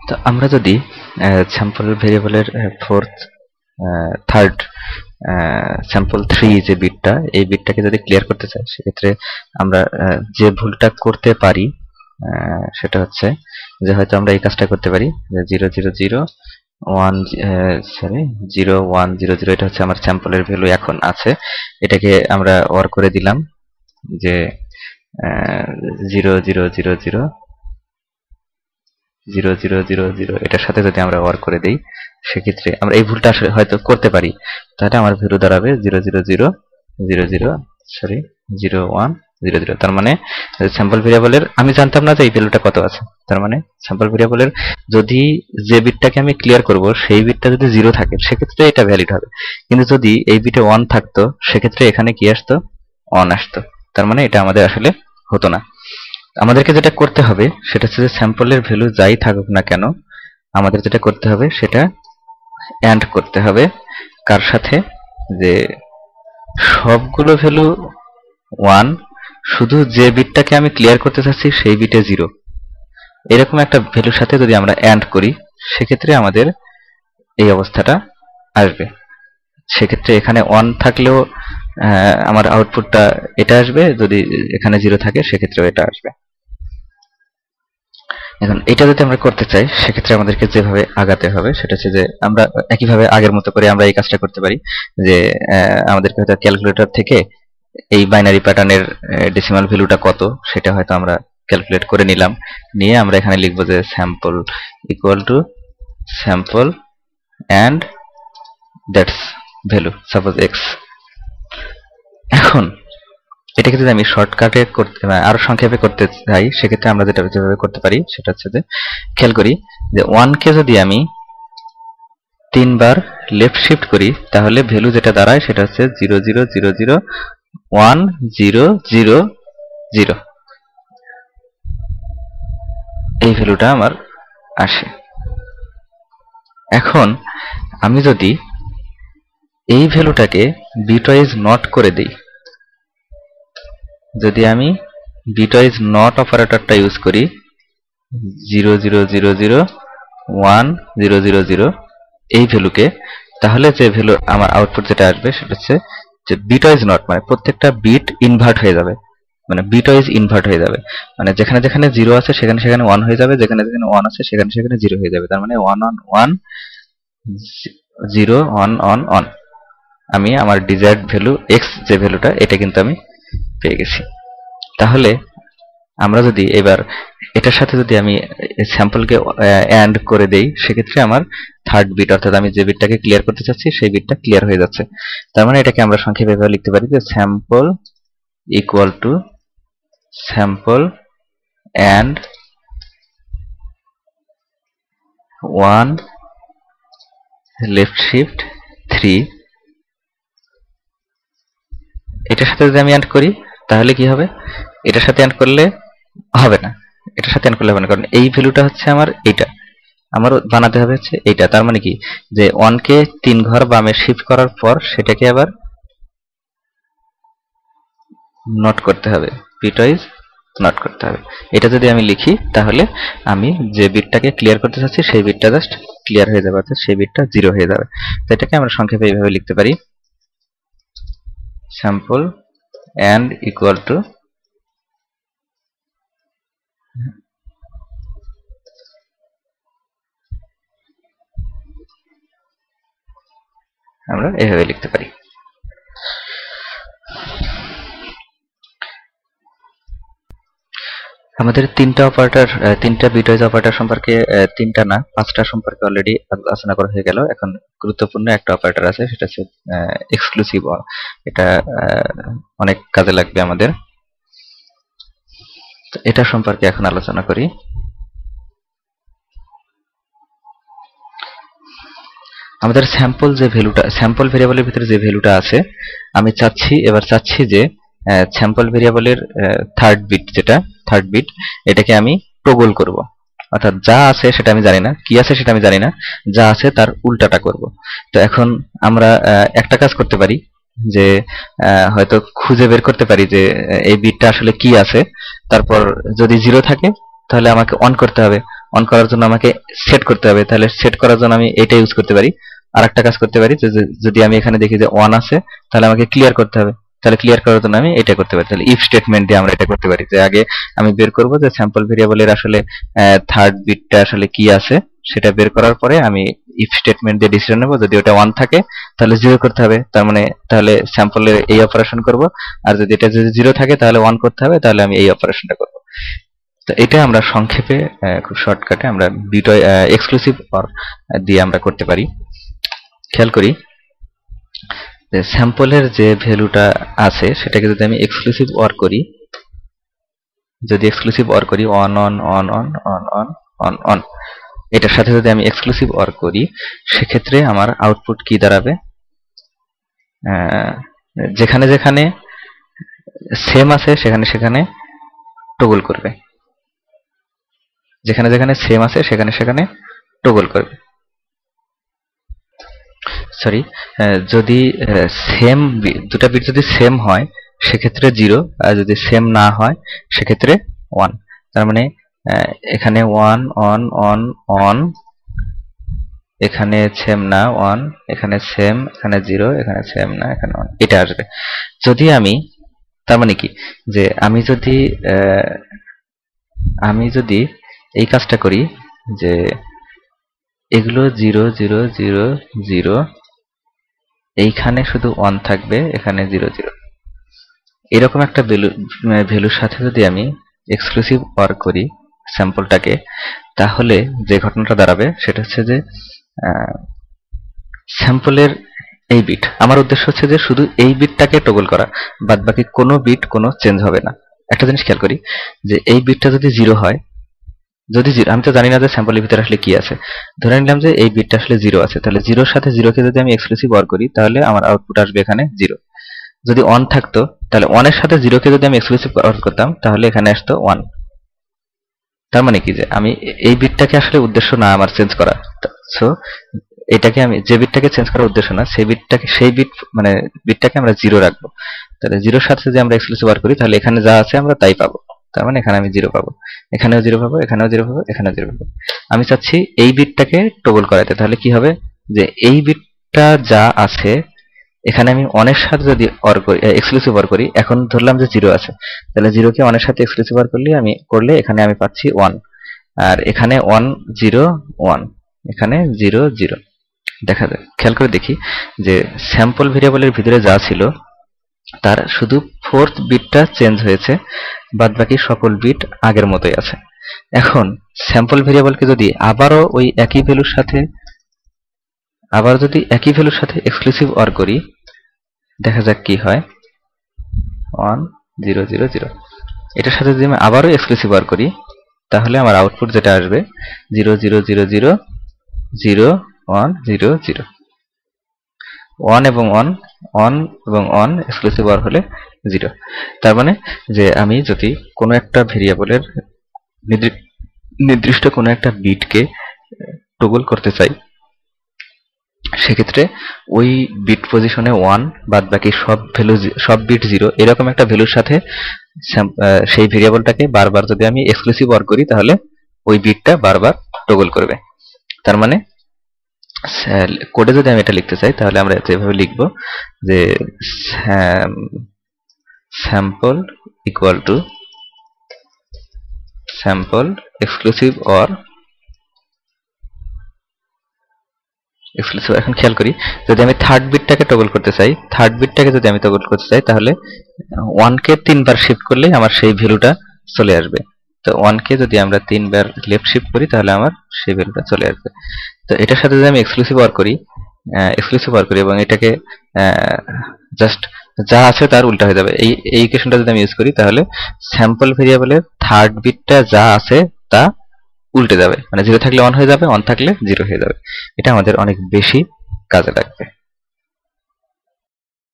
তো আমরা যদি স্যাম্পল ভেরিয়েবলের থার্ড স্যাম্পল 3 যে বিটটা, এই বিটটাকে যদি ক্লিয়ার করতে চাই, সেক্ষেত্রে আমরা যে ভুলটা করতে পারি সেটা হচ্ছে যে হয়তো আমরা এই কাজটা করতে পারি যে 0 এটা হচ্ছে আমার স্যাম্পলের ভ্যালু এখন আছে, এটাকে আমরা ওর করে দিলাম যে 0 এটার সাথে যদি আমরা ওয়ার করে দেই, সেক্ষেত্রে আমরা এই ভুলটা আসলে হয়তো করতে পারি। তাহলে আমার ভ্যালু দাঁড়াবে 0 তার মানে স্যাম্পল ভেরিয়েবলের আমি জানতাম না যে এই ভ্যালুটা কত আছে। তার মানে স্যাম্পল ভেরিয়েবলের যদি যে বিটটাকে আমি ক্লিয়ার করব সেই বিটটা যদি 0 থাকে, সেক্ষেত্রে এটা ভ্যালিড হবে। কিন্তু যদি এই বিটে 1 থাকতো, সেক্ষেত্রে এখানে কি আসতো? 1 আসতো। তার মানে এটা আমাদের আসলে হতো না। আমাদেরকে যেটা করতে হবে সেটা হচ্ছে যে স্যাম্পলের ভ্যালু যাই থাকুক না কেন, আমাদের যেটা করতে হবে সেটা অ্যান্ড করতে হবে কার সাথে? যে সবগুলো ভ্যালু 1, শুধু যে বিটটাকে আমি ক্লিয়ার করতে চাচ্ছি সেই বিটে 0, এরকম একটা ভ্যালুর সাথে যদি আমরা অ্যান্ড করি, সেক্ষেত্রে আমাদের এই অবস্থাটা আসবে। সেক্ষেত্রে এখানে 1 থাকলেও আমার আউটপুটটা এটা আসবে, যদি এখানে 0 থাকে সেক্ষেত্রেও এটা আসবে। এখন এটা যদি আমরা করতে চাই, সেক্ষেত্রে আমাদেরকে যেভাবে আগাতে হবে সেটা হচ্ছে যে আমরা একইভাবে আগের মতো করে আমরা এই কাজটা করতে পারি যে আমাদেরকে হয়তো ক্যালকুলেটর থেকে এই বাইনারি প্যাটার্নের ডেসিমাল ভ্যালুটা কত সেটা হয়তো আমরা ক্যালকুলেট করে নিলাম, নিয়ে আমরা এখানে লিখবো যে sample equal to sample and that's value suppose x. এখন এটাকে যদি আমি শর্টকাটে করতে আরো সংক্ষেপে করতে চাই, সেক্ষেত্রে আমরা যেভাবে করতে পারি সেটা হচ্ছে যে খেয়াল করি যে 1 কে যদি আমি 3 বার লেফট শিফট করি, তাহলে ভ্যালু যেটা দাঁড়ায় সেটা হচ্ছে 0000100 এই ভ্যালুটা আমার আসে। এখন আমি যদি এই ভ্যালুটাকে বিটওয়াইজ নট করে দিই, যদি আমি বিটওয়াইজ নট অপারেটরটা ইউজ করি 0000100 এই ভ্যালুকে, তাহলে যে ভ্যালু আমার আউটপুট যেটা আসবে সেটা হচ্ছে যে বিটওয়াইজ নট, মানে প্রত্যেকটা বিট ইনভার্ট হয়ে যাবে, মানে বিটওয়াইজ ইনভার্ট হয়ে যাবে, মানে যেখানে যেখানে 0 আছে সেখানে সেখানে 1 হয়ে যাবে, যেখানে যেখানে 1 আছে সেখানে সেখানে 0 হয়ে যাবে। তার মানে 1 on 1 0 1 on 1 আমি আমার ডিজায়ার্ড ভ্যালু এক্স যে ভ্যালুটা, এটা কিন্তু আমি পেয়ে গেছি। তাহলে আমরা যদি এবার এটার সাথে যদি আমি স্যাম্পলকে অ্যান্ড করে দেই, সেক্ষেত্রে আমার থার্ড বিট, অর্থাৎ আমি যে বিটটাকে ক্লিয়ার করতে চাচ্ছি সেই বিটটা ক্লিয়ার হয়ে যাচ্ছে। তার মানে এটাকে আমরা সংক্ষেপে এভাবে লিখতে পারি যে sample equal to sample and 1 left shift 3। এটার সাথে যদি আমি অ্যান্ড করি তাহলে কি হবে? এটার সাথে অ্যান্ড করলে হবে না, এটার সাথে অ্যান্ড করলে হবে না, কারণ এই ভ্যালুটা হচ্ছে আমার এইটা, আমার বানাতে হবে হচ্ছে এইটা। তার মানে কি যে 1 কে 3 ঘর বামে শিফট করার পর সেটাকে আবার নট করতে হবে, বিটওয়াইজ নট করতে হবে। এটা যদি আমি লিখি তাহলে আমি যে বিটটাকে ক্লিয়ার করতে চাচ্ছি সেই বিটটা জাস্ট ক্লিয়ার হয়ে যাবে, অর্থাৎ সেই বিটটা 0 হয়ে যাবে। তো এটাকে আমরা সংক্ষেপে এইভাবে লিখতে পারি স্যাম্পল অ্যান্ড ইকুয়াল টু আমরা এইভাবে লিখতে পারি। আমাদের তিনটা অপারেটর, তিনটা বিটওয়াইজ অপারেটর সম্পর্কে, তিনটা না 5টা সম্পর্কে অলরেডি আলোচনা করা হয়ে গেল। এখন গুরুত্বপূর্ণ একটা অপারেটর আছে, সেটা হচ্ছে এক্সক্লুসিভ অর। এটা অনেক কাজে লাগবে আমাদের, তো এটা সম্পর্কে এখন আলোচনা করি। আমাদের স্যাম্পল যে ভ্যালুটা, স্যাম্পল ভেরিয়েবলের ভিতরে যে ভ্যালুটা আছে, আমি চাচ্ছি যে স্যাম্পল ভেরিয়েবলের থার্ড বিট, যেটা থার্ড বিট, এটাকে আমি টগল করব, অর্থাৎ যা আছে সেটা আমি জানি না, কি আছে সেটা আমি জানি না, যা আছে তার উল্টাটা করব। তো এখন আমরা একটা কাজ করতে পারি যে হয়তো খুঁজে বের করতে পারি যে এই বিটটা আসলে কি আছে, তারপর যদি 0 থাকে তাহলে আমাকে অন করতে হবে, অন করার জন্য আমাকে সেট করতে হবে, তাহলে সেট করার জন্য আমি এটা ইউজ করতে পারি। আর একটা কাজ করতে পারি, যদি আমি এখানে দেখি যে 1 আছে, তাহলে আমাকে ক্লিয়ার করতে হবে, তাহলে ক্লিয়ার করার জন্য আমি এটা করতে পারি। তাহলে ইফ স্টেটমেন্ট দিয়ে আমরা এটা করতে পারি, যে আগে আমি বের করব যে স্যাম্পল ভেরিয়েবলের আসলে থার্ড বিটটা আসলে কি আছে, সেটা বের করার পরে আমি ইফ স্টেটমেন্ট দিয়ে ডিসিশন নেব। যদি ওটা 1 থাকে তাহলে 0 করতে হবে, তার মানে তাহলে স্যাম্পলের এই অপারেশন করব। আর যদি এটা যদি 0 থাকে তাহলে 1 করতে হবে, তাহলে আমি এই অপারেশনটা করব। তো এটা আমরা সংক্ষেপে খুব শর্টকাটে আমরা বিট এক্সক্লুসিভ অর দিয়ে আমরা করতে পারি। খেয়াল করি যে স্যাম্পলের যে ভ্যালুটা আছে সেটাকে যদি আমি এক্সক্লুসিভ অর করি, যদি এক্সক্লুসিভ অর করি on on on on on on on on, এটার সাথে যদি আমি এক্সক্লুসিভ অর করি, সেক্ষেত্রে আমার আউটপুট কি দাঁড়াবে, যেখানে যেখানে সেম আছে সেখানে সেখানে টগল করবে, যেখানে যেখানে সেম আছে সেখানে সেখানে টগল করবে। সরি, যদি সেম দুটা বিট যদি সেম হয় সেক্ষেত্রে 0, আর যদি সেম না হয় সেক্ষেত্রে 1। তার মানে এখানে 1 অন অন অন, এখানে সেম না 1, এখানে সেম, এখানে 0, এখানে সেম না, এখানে 1, এটা আসবে। যদি আমি, তার মানে কি, যে আমি যদি এই কাজটা করি যে এগুলো 0 0 0 0, এইখানে শুধু 1 থাকবে, এখানে 0 0, এরকম একটা ভ্যালুর সাথে যদি আমি এক্সক্লুসিভ অর করি স্যাম্পলটাকে, তাহলে যে ঘটনাটা দাঁড়াবে সেটা হচ্ছে যে স্যাম্পলের এই বিট, আমার উদ্দেশ্য হচ্ছে যে শুধু এই বিটটাকে টগল করা, বাদ বাকি কোনো বিট কোনো চেঞ্জ হবে না। একটা জিনিস খেয়াল করি যে এই বিটটা যদি 0 হয়, যদি আমি তো জানি না যে স্যাম্পলের ভিতরে আসলে কি আছে, ধরে নিলাম যে এই বিটটা আসলে 0 আছে, তাহলে 0 এর সাথে 0 কে যদি আমি এক্সক্লুসিভ অর করি তাহলে আমার আউটপুট আসবে এখানে 0। যদি 1 থাকতো তাহলে 1 এর সাথে 0 কে যদি আমি এক্সক্লুসিভ অর করতাম তাহলে এখানে আসতো 1। তার মানে কি, যে আমি এই বিটটাকে আসলে উদ্দেশ্য না আমার চেঞ্জ করা, সো এটাকে আমি যে বিটটাকে চেঞ্জ করার উদ্দেশ্য না সেই বিটটাকে, সেই বিট মানে বিটটাকে আমরা 0 রাখবো। তাহলে 0 এর সাথে যদি আমরা এক্সক্লুসিভ অর করি তাহলে এখানে যা আছে আমরা তাই পাবো, তার মানে এখানে আমি 0 পাবো, এখানেও 0 পাবো, এখানেও 0 পাবো, এখানেও 0 পাবো। আমি চাচ্ছি এই বিটটাকে টগল করাতে, তাহলে কি হবে যে এই বিটটা যা আছে এখানে আমি 1 এর সাথে যদি অর করি, এক্সক্লুসিভ অর করি, এখন ধরলাম যে 0 আছে, তাহলে 0 কে 1 এর সাথে এক্সক্লুসিভ অর করলে এখানে আমি পাচ্ছি 1, আর এখানে 1 0 1, এখানে 0 0। দেখা যায়, খেয়াল করে দেখি যে স্যাম্পল ভেরিয়েবলের ভিতরে যা ছিল তার শুধু 4th বিটটা চেঞ্জ হয়েছে, বাদ বাকি সকল বিট আগের মতোই আছে। এখন স্যাম্পল ভেরিয়েবলকে যদি আবারও ওই একই ভ্যালুর সাথে এক্সক্লুসিভ অর করি, দেখা যাক কি হয়। 1 0 0 0, এটার সাথে যদি আমি আবারও এক্সক্লুসিভ অর করি তাহলে আমার আউটপুট যেটা আসবে 0 0 0 0 0 1 0 0, 1 এবং 1 1 এবং 1 এক্সক্লুসিভ অর হলে 0। তার মানে যে আমি যদি কোনো একটা ভেরিয়েবলের নির্দিষ্ট কোনো একটা বিটকে টগল করতে চাই, সেক্ষেত্রে ওই বিট পজিশনে 1, বাদ বাকি সব বিট 0, এরকম একটা ভ্যালুর সাথে সেই ভেরিয়েবলটাকে বারবার যদি আমি এক্সক্লুসিভ অর করি তাহলে ওই বিটটা বারবার টগল করবে। তার মানে কোডে যদি আমি এটা লিখতে চাই তাহলে আমরা এভাবে লিখব যে sample equal to sample exclusive or exclusive. এখন খেয়াল করি, যদি আমি থার্ড বিটটাকে টগল করতে চাই, তাহলে 1 কে 3 বার শিফট করলেই আমার সেই ভ্যালুটা চলে আসবে। তো 1 কে যদি আমরা 3 বার লেফট শিফট করি তাহলে আমার সেই ভ্যালুটা চলে আসবে। তো এটার সাথে যদি আমি এক্সক্লুসিভ অর করি এবং এটাকে জাস্ট যা আছে তার উল্টা হয়ে যাবে, এই ইকুয়েশনটা যদি আমি ইউজ করি তাহলে স্যাম্পল ভেরিয়েবলের থার্ড বিটটা যা আছে তা উল্টে যাবে, মানে 0 থাকলে 1 হয়ে যাবে, 1 থাকলে 0 হয়ে যাবে। এটা আমাদের অনেক বেশি কাজে লাগবে।